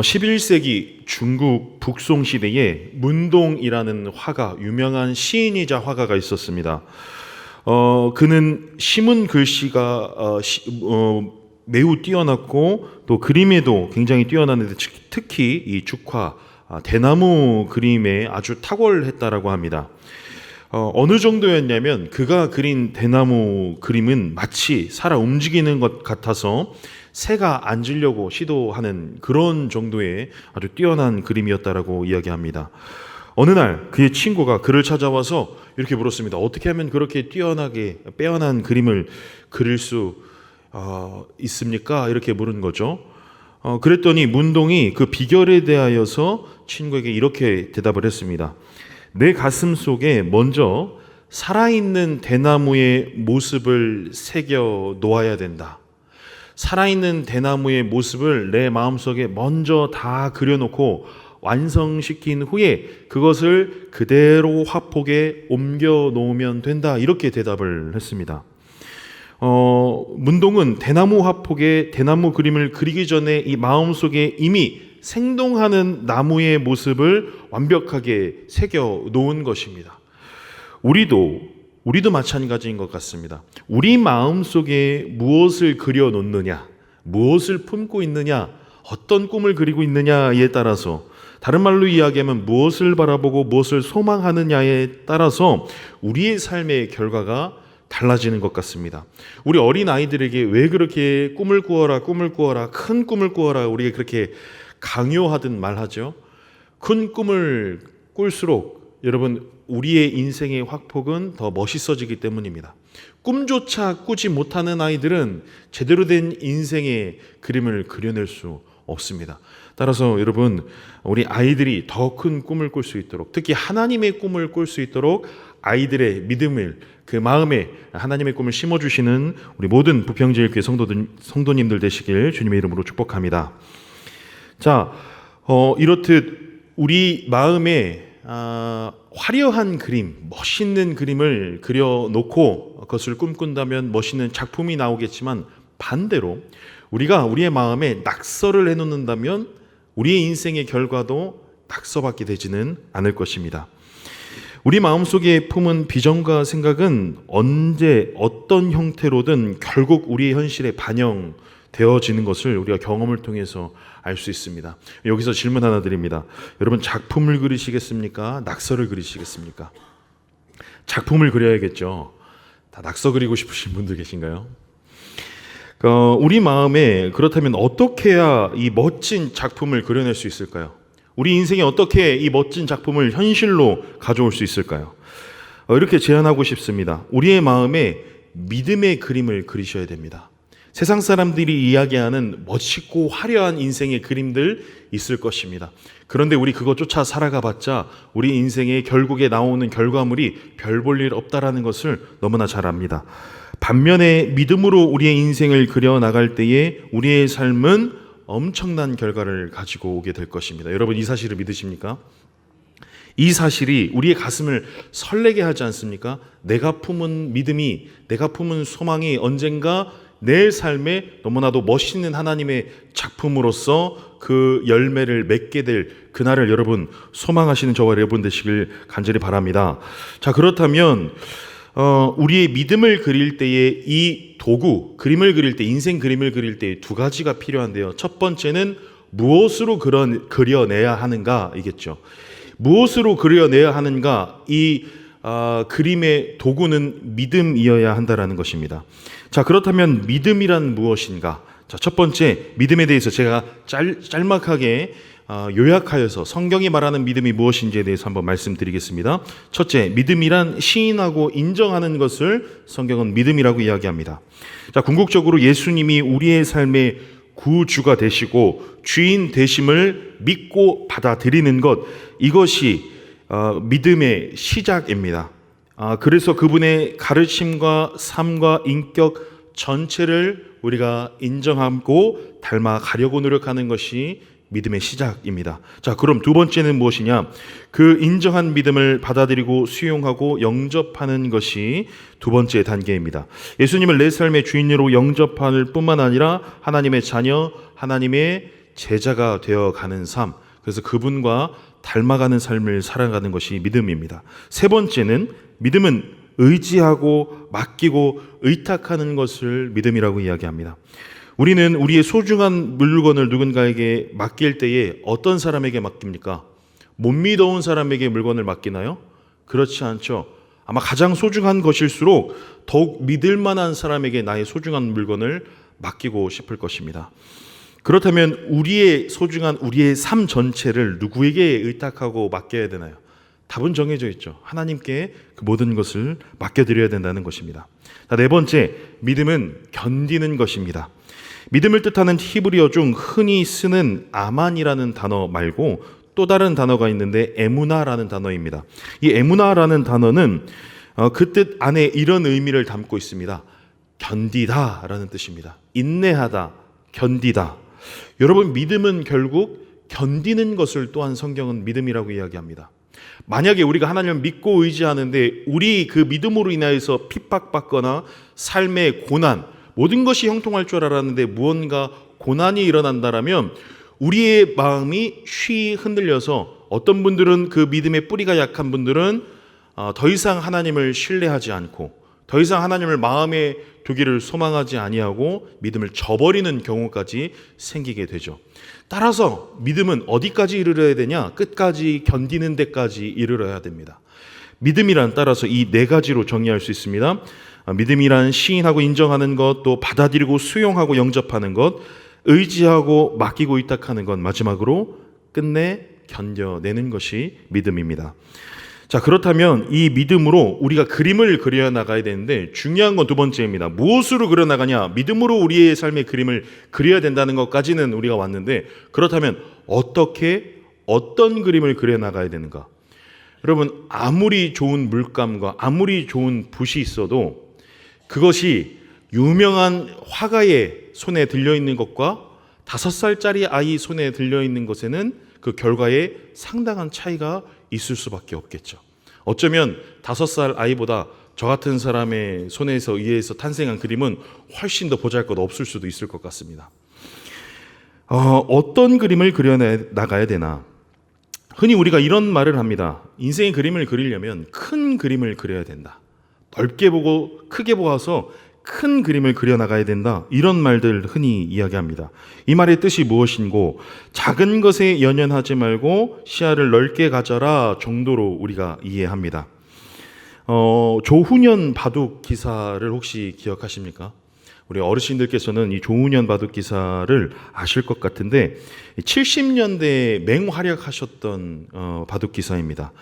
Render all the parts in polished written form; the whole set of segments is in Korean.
11세기 중국 북송 시대에 문동이라는 화가, 유명한 시인이자 화가가 있었습니다. 그는 시문 글씨가 매우 뛰어났고 또 그림에도 굉장히 뛰어났는데 특히 이 죽화, 대나무 그림에 아주 탁월했다라고 합니다. 어느 정도였냐면 그가 그린 대나무 그림은 마치 살아 움직이는 것 같아서 새가 앉으려고 시도하는 그런 정도의 아주 뛰어난 그림이었다라고 이야기합니다. 어느 날 그의 친구가 그를 찾아와서 이렇게 물었습니다. 어떻게 하면 그렇게 뛰어나게 빼어난 그림을 그릴 수 있습니까? 이렇게 물은 거죠. 그랬더니 문동이 그 비결에 대하여서 친구에게 이렇게 대답을 했습니다. 내 가슴 속에 먼저 살아있는 대나무의 모습을 새겨 놓아야 된다. 살아있는 대나무의 모습을 내 마음속에 먼저 다 그려놓고 완성시킨 후에 그것을 그대로 화폭에 옮겨 놓으면 된다. 이렇게 대답을 했습니다. 문동은 대나무 화폭에 대나무 그림을 그리기 전에 이 마음속에 이미 생동하는 나무의 모습을 완벽하게 새겨 놓은 것입니다. 우리도 마찬가지인 것 같습니다. 우리 마음속에 무엇을 그려 놓느냐, 무엇을 품고 있느냐, 어떤 꿈을 그리고 있느냐에 따라서, 다른 말로 이야기하면 무엇을 바라보고 무엇을 소망하느냐에 따라서 우리의 삶의 결과가 달라지는 것 같습니다. 우리 어린 아이들에게 왜 그렇게 꿈을 꾸어라, 큰 꿈을 꾸어라 우리가 그렇게 강요하듯 말하죠. 큰 꿈을 꿀수록 여러분 우리의 인생의 확폭은 더 멋있어지기 때문입니다. 꿈조차 꾸지 못하는 아이들은 제대로 된 인생의 그림을 그려낼 수 없습니다. 따라서 여러분 우리 아이들이 더 큰 꿈을 꿀 수 있도록, 특히 하나님의 꿈을 꿀 수 있도록 아이들의 믿음을, 그 마음에 하나님의 꿈을 심어주시는 우리 모든 부평제일교회 성도님들 되시길 주님의 이름으로 축복합니다. 자, 이렇듯 우리 마음에 화려한 그림, 멋있는 그림을 그려놓고 그것을 꿈꾼다면 멋있는 작품이 나오겠지만, 반대로 우리가 우리의 마음에 낙서를 해놓는다면 우리의 인생의 결과도 낙서밖에 되지는 않을 것입니다. 우리 마음속에 품은 비전과 생각은 언제 어떤 형태로든 결국 우리의 현실에 반영되어지는 것을 우리가 경험을 통해서 알 수 있습니다. 여기서 질문 하나 드립니다. 여러분 작품을 그리시겠습니까? 낙서를 그리시겠습니까? 작품을 그려야겠죠. 다 낙서 그리고 싶으신 분들 계신가요? 우리 마음에 그렇다면 어떻게 해야 이 멋진 작품을 그려낼 수 있을까요? 우리 인생에 어떻게 이 멋진 작품을 현실로 가져올 수 있을까요? 이렇게 제안하고 싶습니다. 우리의 마음에 믿음의 그림을 그리셔야 됩니다. 세상 사람들이 이야기하는 멋있고 화려한 인생의 그림들 있을 것입니다. 그런데 우리 그거 쫓아 살아가 봤자 우리 인생의 결국에 나오는 결과물이 별 볼 일 없다라는 것을 너무나 잘 압니다. 반면에 믿음으로 우리의 인생을 그려나갈 때에 우리의 삶은 엄청난 결과를 가지고 오게 될 것입니다. 여러분 이 사실을 믿으십니까? 이 사실이 우리의 가슴을 설레게 하지 않습니까? 내가 품은 믿음이, 내가 품은 소망이 언젠가 내 삶에 너무나도 멋있는 하나님의 작품으로서 그 열매를 맺게 될 그날을 여러분 소망하시는 저와 여러분 되시길 간절히 바랍니다. 자, 그렇다면 우리의 믿음을 그릴 때에 이 도구, 그림을 그릴 때, 인생 그림을 그릴 때 두 가지가 필요한데요. 첫 번째는 무엇으로 그려내야 하는가이겠죠. 무엇으로 그려내야 하는가, 이 그림의 도구는 믿음이어야 한다라는 것입니다. 자, 그렇다면 믿음이란 무엇인가? 자, 첫 번째 믿음에 대해서 제가 짤막하게 요약하여서 성경이 말하는 믿음이 무엇인지에 대해서 한번 말씀드리겠습니다. 첫째, 믿음이란 시인하고 인정하는 것을 성경은 믿음이라고 이야기합니다. 자, 궁극적으로 예수님이 우리의 삶의 구주가 되시고 주인 되심을 믿고 받아들이는 것, 이것이 믿음의 시작입니다. 그래서 그분의 가르침과 삶과 인격 전체를 우리가 인정하고 닮아가려고 노력하는 것이 믿음의 시작입니다. 자, 그럼 두 번째는 무엇이냐? 그 인정한 믿음을 받아들이고 수용하고 영접하는 것이 두 번째 단계입니다. 예수님을 내 삶의 주인으로 영접할 뿐만 아니라 하나님의 자녀, 하나님의 제자가 되어가는 삶, 그래서 그분과 닮아가는 삶을 살아가는 것이 믿음입니다. 세 번째는 믿음은 의지하고 맡기고 의탁하는 것을 믿음이라고 이야기합니다. 우리는 우리의 소중한 물건을 누군가에게 맡길 때에 어떤 사람에게 맡깁니까? 못 믿어온 사람에게 물건을 맡기나요? 그렇지 않죠. 아마 가장 소중한 것일수록 더욱 믿을 만한 사람에게 나의 소중한 물건을 맡기고 싶을 것입니다. 그렇다면 우리의 소중한 우리의 삶 전체를 누구에게 의탁하고 맡겨야 되나요? 답은 정해져 있죠. 하나님께 그 모든 것을 맡겨드려야 된다는 것입니다. 자, 네 번째, 믿음은 견디는 것입니다. 믿음을 뜻하는 히브리어 중 흔히 쓰는 아만이라는 단어 말고 또 다른 단어가 있는데 에무나라는 단어입니다. 이 에무나라는 단어는 그 뜻 안에 이런 의미를 담고 있습니다. 견디다라는 뜻입니다. 인내하다, 견디다. 여러분, 믿음은 결국 견디는 것을 또한 성경은 믿음이라고 이야기합니다. 만약에 우리가 하나님을 믿고 의지하는데 우리 그 믿음으로 인하여서 핍박받거나 삶의 고난, 모든 것이 형통할 줄 알았는데 무언가 고난이 일어난다라면 우리의 마음이 쉬 흔들려서 어떤 분들은 그 믿음의 뿌리가 약한 분들은 더 이상 하나님을 신뢰하지 않고 더 이상 하나님을 마음에 두기를 소망하지 아니하고 믿음을 저버리는 경우까지 생기게 되죠. 따라서 믿음은 어디까지 이르러야 되냐? 끝까지 견디는 데까지 이르러야 됩니다. 믿음이란 따라서 이 네 가지로 정의할 수 있습니다. 믿음이란 시인하고 인정하는 것, 또 받아들이고 수용하고 영접하는 것, 의지하고 맡기고 의탁하는 것, 마지막으로 끝내 견뎌내는 것이 믿음입니다. 자, 그렇다면 이 믿음으로 우리가 그림을 그려 나가야 되는데 중요한 건 두 번째입니다. 무엇으로 그려 나가냐? 믿음으로 우리의 삶의 그림을 그려야 된다는 것까지는 우리가 왔는데, 그렇다면 어떤 그림을 그려 나가야 되는가? 여러분, 아무리 좋은 물감과 아무리 좋은 붓이 있어도 그것이 유명한 화가의 손에 들려있는 것과 5살짜리 아이 손에 들려있는 것에는 그 결과에 상당한 차이가 있을 수밖에 없겠죠. 어쩌면 5살 아이보다 저 같은 사람의 손에서 의해서 탄생한 그림은 훨씬 더 보잘것 없을 수도 있을 것 같습니다. 어떤 그림을 그려나가야 되나? 흔히 우리가 이런 말을 합니다. 인생의 그림을 그리려면 큰 그림을 그려야 된다. 넓게 보고 크게 보아서 큰 그림을 그려나가야 된다. 이런 말들 흔히 이야기합니다. 이 말의 뜻이 무엇인고, 작은 것에 연연하지 말고 시야를 넓게 가져라 정도로 우리가 이해합니다. 조훈현 바둑 기사를 혹시 기억하십니까? 우리 어르신들께서는 이 조훈현 바둑 기사를 아실 것 같은데 70년대에 맹활약하셨던 바둑 기사입니다.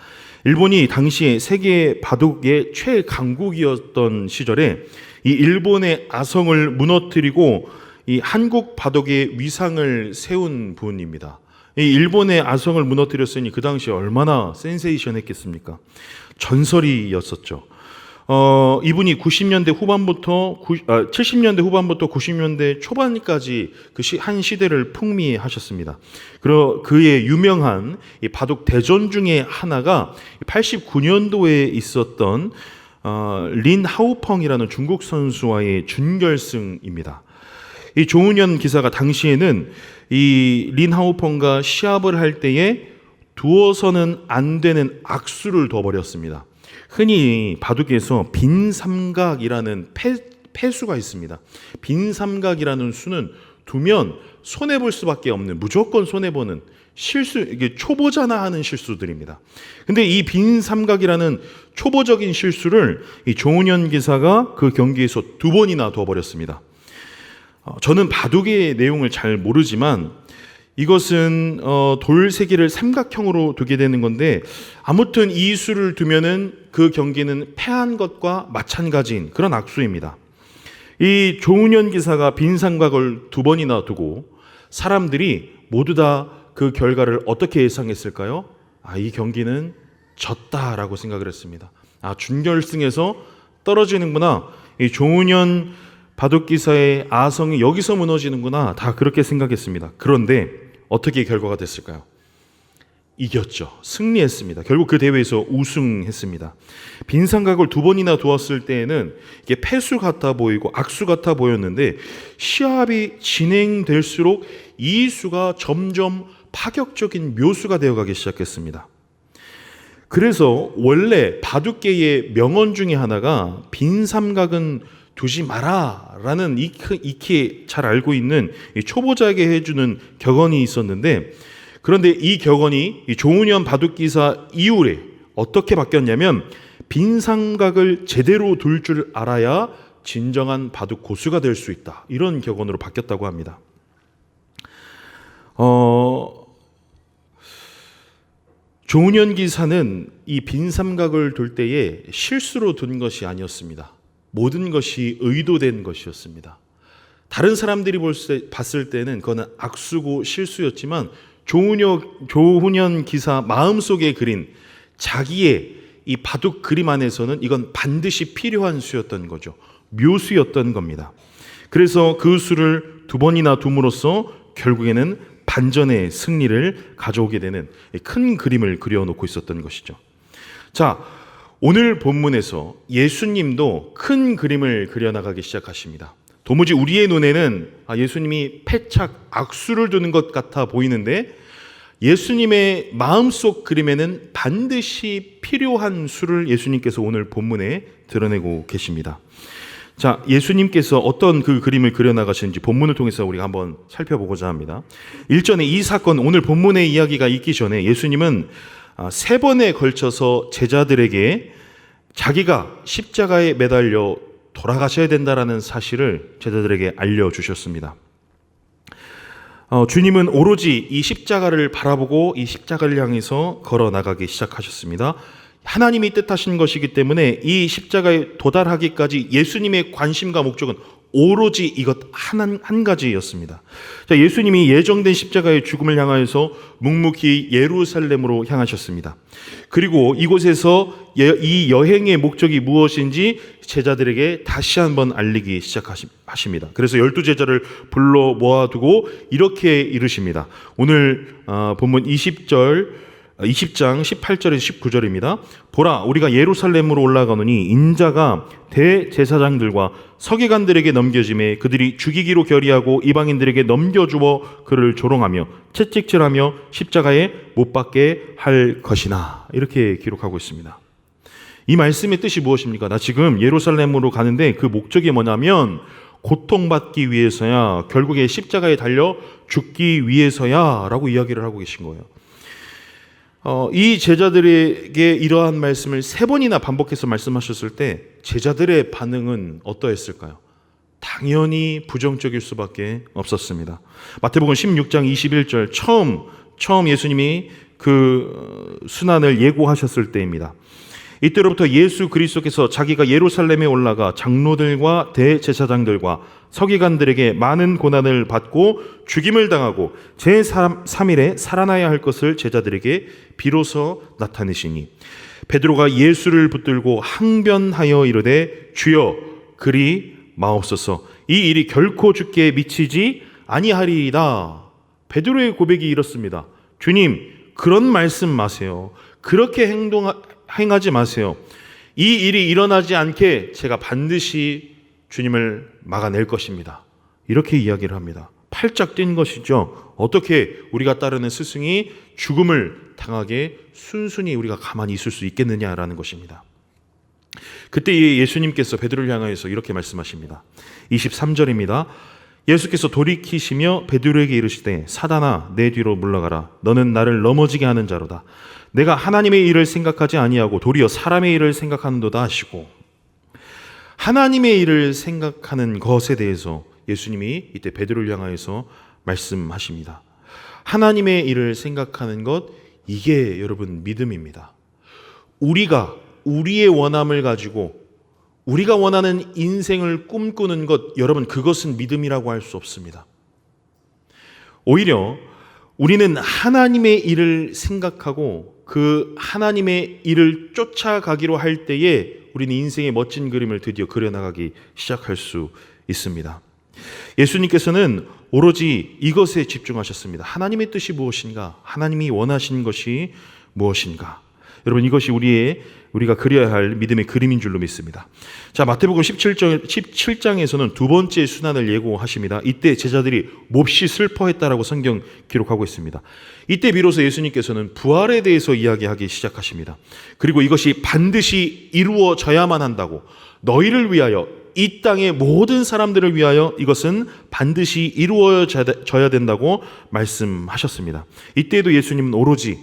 일본이 당시에 세계 바둑의 최강국이었던 시절에 이 일본의 아성을 무너뜨리고 이 한국 바둑의 위상을 세운 분입니다. 이 일본의 아성을 무너뜨렸으니 그 당시에 얼마나 센세이션했겠습니까? 전설이었었죠. 이분이 70년대 후반부터 90년대 초반까지 한 시대를 풍미하셨습니다. 그의 유명한 이 바둑 대전 중에 하나가 89년도에 있었던 린 하오펑이라는 중국 선수와의 준결승입니다. 이 조훈현 기사가 당시에는 이 린 하오펑과 시합을 할 때에 두어서는 안 되는 악수를 둬버렸습니다. 흔히 바둑에서 빈삼각이라는 패수가 있습니다. 빈삼각이라는 수는 두면 손해볼 수밖에 없는, 무조건 손해보는 실수, 이게 초보자나 하는 실수들입니다. 근데 이 빈삼각이라는 초보적인 실수를 이 조훈현 기사가 그 경기에서 2번이나 둬버렸습니다. 저는 바둑의 내용을 잘 모르지만 이것은 돌 3개를 삼각형으로 두게 되는 건데, 아무튼 이 수를 두면은 그 경기는 패한 것과 마찬가지인 그런 악수입니다. 이 조훈현 기사가 빈삼각을 2번이나 두고 사람들이 모두 다 그 결과를 어떻게 예상했을까요? 이 경기는 졌다라고 생각을 했습니다. 준결승에서 떨어지는구나. 이 조훈현 바둑 기사의 아성이 여기서 무너지는구나. 다 그렇게 생각했습니다. 그런데 어떻게 결과가 됐을까요? 이겼죠. 승리했습니다. 결국 그 대회에서 우승했습니다. 빈 삼각을 두 번이나 두었을 때에는 이게 패수 같아 보이고 악수 같아 보였는데 시합이 진행될수록 이 수가 점점 파격적인 묘수가 되어가기 시작했습니다. 그래서 원래 바둑계의 명언 중에 하나가 빈 삼각은 두지 마라 라는 익히 잘 알고 있는 초보자에게 해주는 격언이 있었는데, 그런데 이 격언이 조훈현 바둑기사 이후에 어떻게 바뀌었냐면 빈 삼각을 제대로 둘 줄 알아야 진정한 바둑 고수가 될 수 있다, 이런 격언으로 바뀌었다고 합니다. 조훈현 기사는 이 빈 삼각을 둘 때에 실수로 둔 것이 아니었습니다. 모든 것이 의도된 것이었습니다. 다른 사람들이 봤을 때는 그거는 악수고 실수였지만 조훈현 기사 마음속에 그린 자기의 이 바둑 그림 안에서는 이건 반드시 필요한 수였던 거죠. 묘수였던 겁니다. 그래서 그 수를 두 번이나 둠으로써 결국에는 반전의 승리를 가져오게 되는 큰 그림을 그려놓고 있었던 것이죠. 자, 오늘 본문에서 예수님도 큰 그림을 그려나가기 시작하십니다. 도무지 우리의 눈에는 예수님이 패착, 악수를 두는 것 같아 보이는데 예수님의 마음속 그림에는 반드시 필요한 수를 예수님께서 오늘 본문에 드러내고 계십니다. 자, 예수님께서 어떤 그 그림을 그려나가시는지 본문을 통해서 우리가 한번 살펴보고자 합니다. 일전에 이 사건, 오늘 본문의 이야기가 있기 전에 예수님은 세 번에 걸쳐서 제자들에게 자기가 십자가에 매달려 돌아가셔야 된다라는 사실을 제자들에게 알려주셨습니다. 주님은 오로지 이 십자가를 바라보고 이 십자가를 향해서 걸어 나가기 시작하셨습니다. 하나님이 뜻하신 것이기 때문에 이 십자가에 도달하기까지 예수님의 관심과 목적은 오로지 이것 한 가지였습니다. 자, 예수님이 예정된 십자가의 죽음을 향하여서 묵묵히 예루살렘으로 향하셨습니다. 그리고 이곳에서 이 여행의 목적이 무엇인지 제자들에게 다시 한번 알리기 시작하십니다. 그래서 12제자를 불러 모아두고 이렇게 이르십니다. 오늘 본문 20장 18절에서 19절입니다. 보라, 우리가 예루살렘으로 올라가노니 인자가 대제사장들과 서기관들에게 넘겨짐에 그들이 죽이기로 결의하고 이방인들에게 넘겨주어 그를 조롱하며 채찍질하며 십자가에 못 박게 할 것이나, 이렇게 기록하고 있습니다. 이 말씀의 뜻이 무엇입니까? 나 지금 예루살렘으로 가는데 그 목적이 뭐냐면 고통받기 위해서야, 결국에 십자가에 달려 죽기 위해서야 라고 이야기를 하고 계신 거예요. 이 제자들에게 이러한 말씀을 세 번이나 반복해서 말씀하셨을 때 제자들의 반응은 어떠했을까요? 당연히 부정적일 수밖에 없었습니다. 마태복음 16장 21절, 처음 예수님이 그 순환을 예고하셨을 때입니다. 이때로부터 예수 그리스도께서 자기가 예루살렘에 올라가 장로들과 대제사장들과 서기관들에게 많은 고난을 받고 죽임을 당하고 제3일에 살아나야 할 것을 제자들에게 비로소 나타내시니 베드로가 예수를 붙들고 항변하여 이르되 주여 그리 마옵소서, 이 일이 결코 주께 미치지 아니하리이다. 베드로의 고백이 이렇습니다. 주님, 그런 말씀 마세요. 그렇게 행하지 마세요. 이 일이 일어나지 않게 제가 반드시 주님을 막아낼 것입니다. 이렇게 이야기를 합니다. 팔짝 뛴 것이죠. 어떻게 우리가 따르는 스승이 죽음을 당하게 순순히 우리가 가만히 있을 수 있겠느냐라는 것입니다. 그때 예수님께서 베드로를 향하여서 이렇게 말씀하십니다. 23절입니다. 예수께서 돌이키시며 베드로에게 이르시되 사단아, 내 뒤로 물러가라. 너는 나를 넘어지게 하는 자로다. 내가 하나님의 일을 생각하지 아니하고 도리어 사람의 일을 생각하는도다 하시고, 하나님의 일을 생각하는 것에 대해서 예수님이 이때 베드로를 향하여서 말씀하십니다. 하나님의 일을 생각하는 것, 이게 여러분 믿음입니다. 우리가 우리의 원함을 가지고 우리가 원하는 인생을 꿈꾸는 것, 여러분 그것은 믿음이라고 할 수 없습니다. 오히려 우리는 하나님의 일을 생각하고 그 하나님의 일을 쫓아가기로 할 때에 우리는 인생의 멋진 그림을 드디어 그려나가기 시작할 수 있습니다. 예수님께서는 오로지 이것에 집중하셨습니다. 하나님의 뜻이 무엇인가? 하나님이 원하신 것이 무엇인가? 여러분, 이것이 우리가 그려야 할 믿음의 그림인 줄로 믿습니다. 자, 마태복음 17장에서는 두 번째 순환을 예고하십니다. 이때 제자들이 몹시 슬퍼했다라고 성경 기록하고 있습니다. 이때 비로소 예수님께서는 부활에 대해서 이야기하기 시작하십니다. 그리고 이것이 반드시 이루어져야만 한다고, 너희를 위하여, 이 땅의 모든 사람들을 위하여 이것은 반드시 이루어져야 된다고 말씀하셨습니다. 이때에도 예수님은 오로지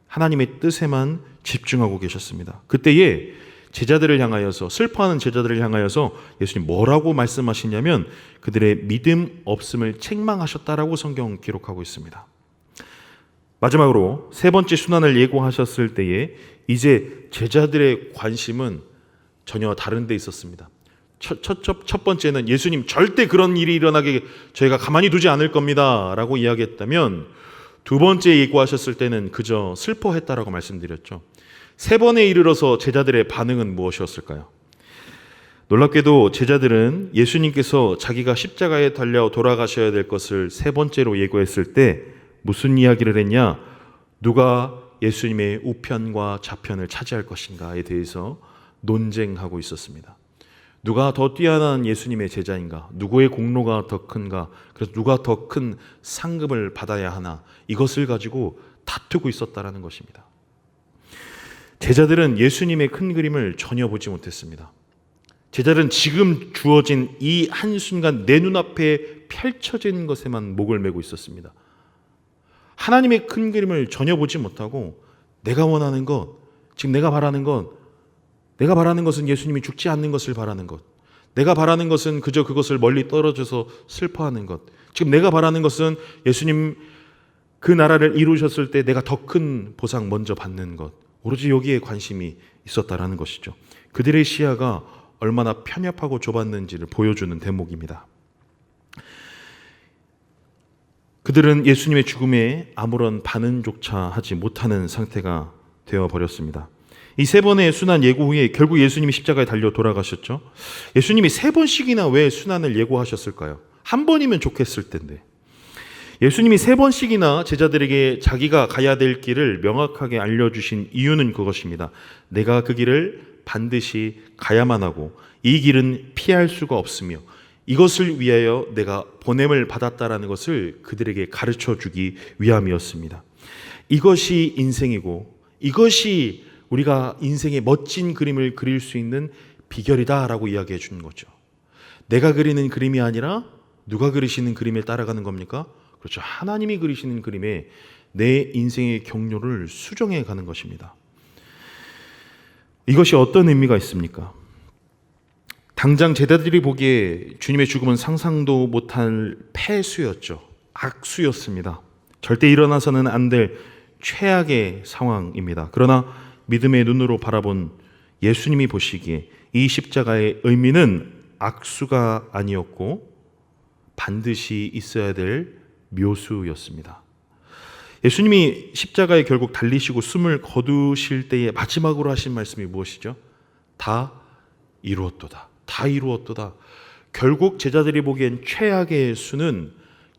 하나님의 뜻에만 집중하고 계셨습니다. 그때에 제자들을 향하여서, 슬퍼하는 제자들을 향하여서 예수님 뭐라고 말씀하시냐면 그들의 믿음 없음을 책망하셨다라고 성경 기록하고 있습니다. 마지막으로 세 번째 순환을 예고하셨을 때에 이제 제자들의 관심은 전혀 다른 데 있었습니다. 첫 번째는 예수님 절대 그런 일이 일어나게 저희가 가만히 두지 않을 겁니다 라고 이야기했다면, 두 번째 예고하셨을 때는 그저 슬퍼했다라고 말씀드렸죠. 세 번에 이르러서 제자들의 반응은 무엇이었을까요? 놀랍게도 제자들은 예수님께서 자기가 십자가에 달려 돌아가셔야 될 것을 세 번째로 예고했을 때 무슨 이야기를 했냐? 누가 예수님의 우편과 좌편을 차지할 것인가에 대해서 논쟁하고 있었습니다. 누가 더 뛰어난 예수님의 제자인가? 누구의 공로가 더 큰가? 그래서 누가 더 큰 상급을 받아야 하나? 이것을 가지고 다투고 있었다라는 것입니다. 제자들은 예수님의 큰 그림을 전혀 보지 못했습니다. 제자들은 지금 주어진 이 한순간 내 눈앞에 펼쳐진 것에만 목을 메고 있었습니다. 하나님의 큰 그림을 전혀 보지 못하고 내가 원하는 것, 지금 내가 바라는 것은 예수님이 죽지 않는 것을 바라는 것. 내가 바라는 것은 그저 그것을 멀리 떨어져서 슬퍼하는 것. 지금 내가 바라는 것은 예수님 그 나라를 이루셨을 때 내가 더 큰 보상 먼저 받는 것. 오로지 여기에 관심이 있었다라는 것이죠. 그들의 시야가 얼마나 편협하고 좁았는지를 보여주는 대목입니다. 그들은 예수님의 죽음에 아무런 반응조차 하지 못하는 상태가 되어버렸습니다. 이 세 번의 순환 예고 후에 결국 예수님이 십자가에 달려 돌아가셨죠. 예수님이 세 번씩이나 왜 순환을 예고하셨을까요? 한 번이면 좋겠을 텐데. 예수님이 세 번씩이나 제자들에게 자기가 가야 될 길을 명확하게 알려주신 이유는 그것입니다. 내가 그 길을 반드시 가야만 하고 이 길은 피할 수가 없으며 이것을 위하여 내가 보냄을 받았다라는 것을 그들에게 가르쳐주기 위함이었습니다. 이것이 인생이고 이것이 우리가 인생의 멋진 그림을 그릴 수 있는 비결이다라고 이야기해 주는 거죠. 내가 그리는 그림이 아니라 누가 그리시는 그림을 따라가는 겁니까? 그렇죠. 하나님이 그리시는 그림에 내 인생의 경로를 수정해 가는 것입니다. 이것이 어떤 의미가 있습니까? 당장 제자들이 보기에 주님의 죽음은 상상도 못할 패수였죠. 악수였습니다. 절대 일어나서는 안 될 최악의 상황입니다. 그러나 믿음의 눈으로 바라본 예수님이 보시기에 이 십자가의 의미는 악수가 아니었고 반드시 있어야 될 묘수였습니다. 예수님이 십자가에 결국 달리시고 숨을 거두실 때에 마지막으로 하신 말씀이 무엇이죠? 다 이루었도다. 다 이루었도다. 결국 제자들이 보기엔 최악의 수는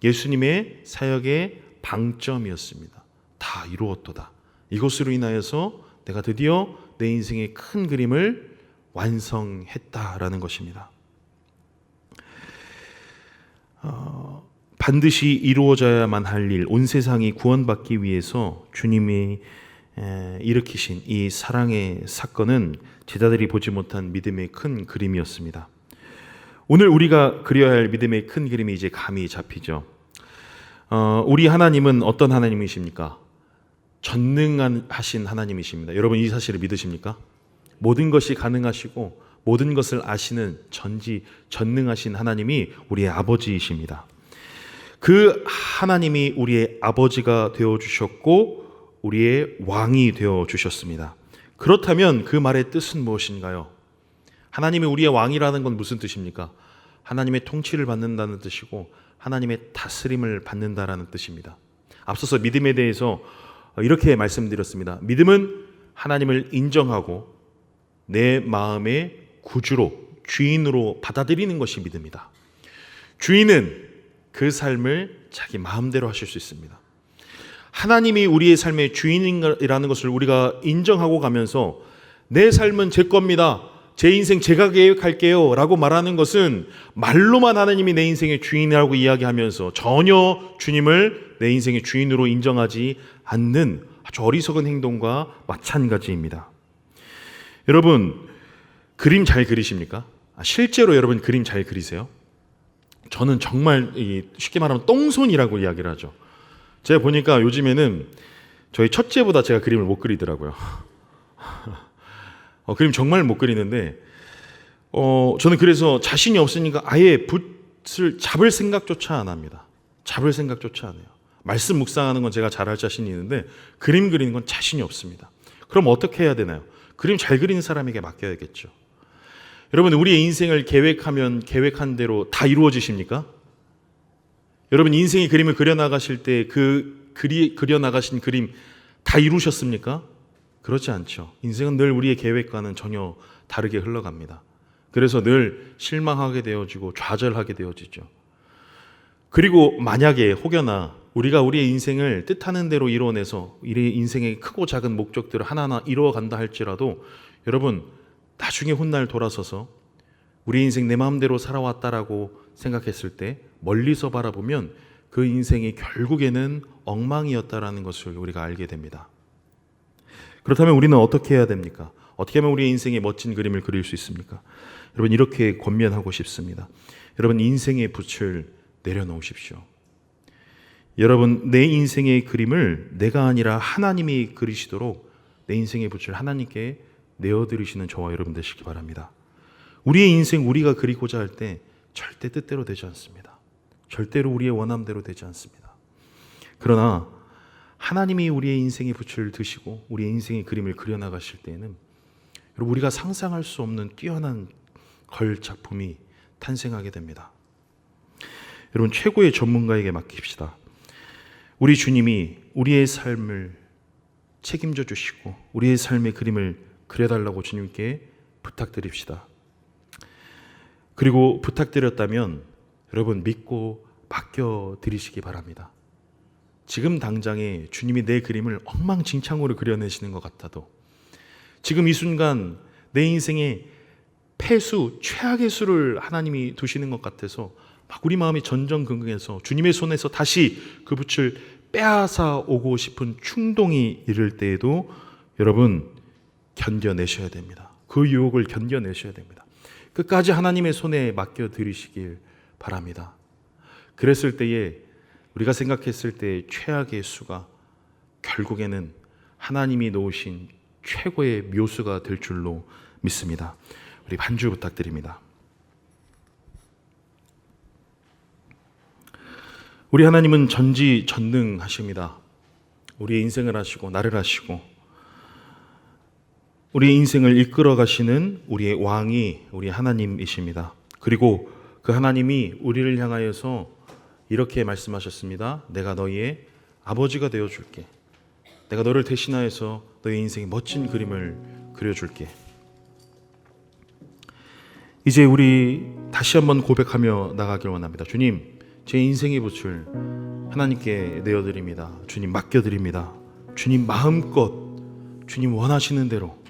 예수님의 사역의 방점이었습니다. 다 이루었도다. 이것으로 인하여서 내가 드디어 내 인생의 큰 그림을 완성했다라는 것입니다. 반드시 이루어져야만 할 일, 온 세상이 구원받기 위해서 주님이 일으키신 이 사랑의 사건은 제자들이 보지 못한 믿음의 큰 그림이었습니다. 오늘 우리가 그려야 할 믿음의 큰 그림이 이제 감이 잡히죠. 우리 하나님은 어떤 하나님이십니까? 전능하신 하나님이십니다. 여러분 이 사실을 믿으십니까? 모든 것이 가능하시고 모든 것을 아시는 전능하신 하나님이 우리의 아버지이십니다. 그 하나님이 우리의 아버지가 되어주셨고 우리의 왕이 되어주셨습니다. 그렇다면 그 말의 뜻은 무엇인가요? 하나님이 우리의 왕이라는 건 무슨 뜻입니까? 하나님의 통치를 받는다는 뜻이고 하나님의 다스림을 받는다라는 뜻입니다. 앞서서 믿음에 대해서 이렇게 말씀드렸습니다. 믿음은 하나님을 인정하고 내 마음의 구주로, 주인으로 받아들이는 것이 믿음이다. 주인은 그 삶을 자기 마음대로 하실 수 있습니다. 하나님이 우리의 삶의 주인이라는 것을 우리가 인정하고 가면서 내 삶은 제 겁니다, 제 인생 제가 계획할게요 라고 말하는 것은 말로만 하나님이 내 인생의 주인이라고 이야기하면서 전혀 주님을 내 인생의 주인으로 인정하지 않는 아주 어리석은 행동과 마찬가지입니다. 여러분, 그림 잘 그리십니까? 실제로 여러분 그림 잘 그리세요? 저는 정말 쉽게 말하면 똥손이라고 이야기를 하죠. 제가 보니까 요즘에는 저희 첫째보다 제가 그림을 못 그리더라고요. 그림 정말 못 그리는데 저는 그래서 자신이 없으니까 아예 붓을 잡을 생각조차 안 합니다. 잡을 생각조차 안 해요. 말씀 묵상하는 건 제가 잘할 자신이 있는데 그림 그리는 건 자신이 없습니다. 그럼 어떻게 해야 되나요? 그림 잘 그리는 사람에게 맡겨야겠죠. 여러분, 우리의 인생을 계획하면 계획한 대로 다 이루어지십니까? 여러분, 인생의 그림을 그려나가실 때 그 그려나가신 그림 다 이루셨습니까? 그렇지 않죠. 인생은 늘 우리의 계획과는 전혀 다르게 흘러갑니다. 그래서 늘 실망하게 되어지고 좌절하게 되어지죠. 그리고 만약에 혹여나 우리가 우리의 인생을 뜻하는 대로 이루어내서 우리의 인생의 크고 작은 목적들을 하나하나 이루어간다 할지라도 여러분, 나중에 훗날 돌아서서 우리 인생 내 마음대로 살아왔다라고 생각했을 때 멀리서 바라보면 그 인생이 결국에는 엉망이었다라는 것을 우리가 알게 됩니다. 그렇다면 우리는 어떻게 해야 됩니까? 어떻게 하면 우리의 인생에 멋진 그림을 그릴 수 있습니까? 여러분, 이렇게 권면하고 싶습니다. 여러분, 인생의 붓을 내려놓으십시오. 여러분, 내 인생의 그림을 내가 아니라 하나님이 그리시도록 내 인생의 붓을 하나님께 내어드리시는 저와 여러분 되시기 바랍니다. 우리의 인생 우리가 그리고자 할 때 절대 뜻대로 되지 않습니다. 절대로 우리의 원함대로 되지 않습니다. 그러나 하나님이 우리의 인생의 붓을 드시고 우리의 인생의 그림을 그려나가실 때에는 여러분, 우리가 상상할 수 없는 뛰어난 걸 작품이 탄생하게 됩니다. 여러분, 최고의 전문가에게 맡깁시다. 우리 주님이 우리의 삶을 책임져 주시고 우리의 삶의 그림을 그려달라고 주님께 부탁드립시다. 그리고 부탁드렸다면 여러분, 믿고 맡겨드리시기 바랍니다. 지금 당장에 주님이 내 그림을 엉망진창으로 그려내시는 것 같아도, 지금 이 순간 내 인생의 패수, 최악의 수를 하나님이 두시는 것 같아서 막 우리 마음이 전전긍긍해서 주님의 손에서 다시 그 붓을 빼앗아 오고 싶은 충동이 이를 때에도 여러분, 견뎌내셔야 됩니다. 그 유혹을 견뎌내셔야 됩니다. 끝까지 하나님의 손에 맡겨드리시길 바랍니다. 그랬을 때에 우리가 생각했을 때 최악의 수가 결국에는 하나님이 놓으신 최고의 묘수가 될 줄로 믿습니다. 우리 반주 부탁드립니다. 우리 하나님은 전지전능하십니다. 우리의 인생을 하시고 나를 하시고 우리의 인생을 이끌어 가시는 우리의 왕이 우리 하나님이십니다. 그리고 그 하나님이 우리를 향하여서 이렇게 말씀하셨습니다. 내가 너희의 아버지가 되어줄게. 내가 너를 대신하여서 너의 인생의 멋진 그림을 그려줄게. 이제 우리 다시 한번 고백하며 나가길 원합니다. 주님, 제 인생의 붓을 하나님께 내어드립니다. 주님, 맡겨드립니다. 주님, 마음껏 주님 원하시는 대로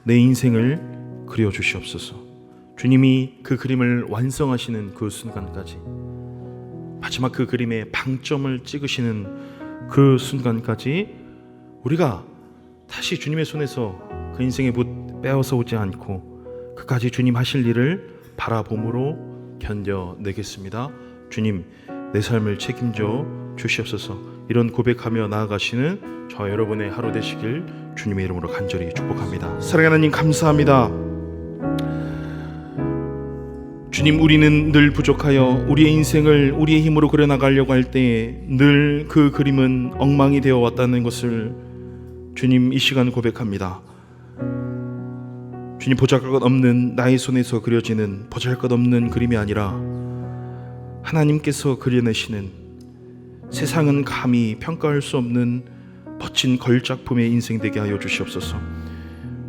내 인생을 그려주시옵소서. 주님이 그 그림을 완성하시는 그 순간까지, 마지막 그 그림의 방점을 찍으시는 그 순간까지 우리가 다시 주님의 손에서 그 인생의 붓 빼앗아 오지 않고 끝까지 주님 하실 일을 바라봄으로 견뎌내겠습니다. 주님, 내 삶을 책임져 주시옵소서. 이런 고백하며 나아가시는 저와 여러분의 하루 되시길 주님의 이름으로 간절히 축복합니다. 사랑하는 하나님, 감사합니다. 주님, 우리는 늘 부족하여 우리의 인생을 우리의 힘으로 그려나가려고 할 때에 늘 그 그림은 엉망이 되어 왔다는 것을 주님, 이 시간 고백합니다. 주님, 보잘것없는 나의 손에서 그려지는 보잘것없는 그림이 아니라 하나님께서 그려내시는 세상은 감히 평가할 수 없는 멋진 걸작품의 인생 되게 하여 주시옵소서.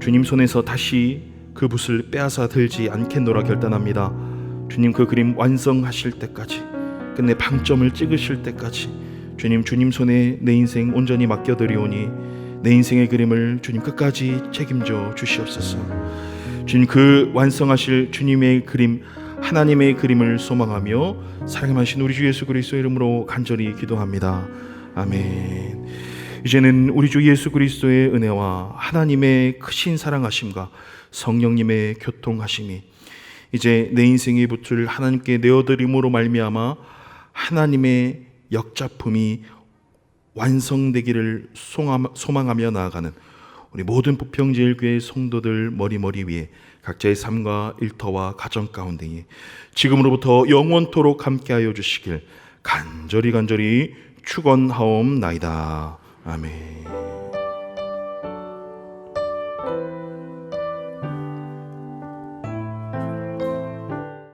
주님 손에서 다시 그 붓을 빼앗아 들지 않겠노라 결단합니다. 주님 그 그림 완성하실 때까지, 끝내 방점을 찍으실 때까지 주님 손에 내 인생 온전히 맡겨드리오니 내 인생의 그림을 주님 끝까지 책임져 주시옵소서. 주님 그 완성하실 주님의 그림, 하나님의 그림을 소망하며 사랑하신 우리 주 예수 그리스도의 이름으로 간절히 기도합니다. 아멘. 이제는 우리 주 예수 그리스도의 은혜와 하나님의 크신 사랑하심과 성령님의 교통하심이 이제 내 인생의 붓을 하나님께 내어드림으로 말미암아 하나님의 역작품이 완성되기를 소망하며 나아가는 우리 모든 부평제일교회 성도들 머리 위에 각자의 삶과 일터와 가정 가운데에 지금으로부터 영원토록 함께하여 주시길 간절히 축원하옵나이다. 아멘.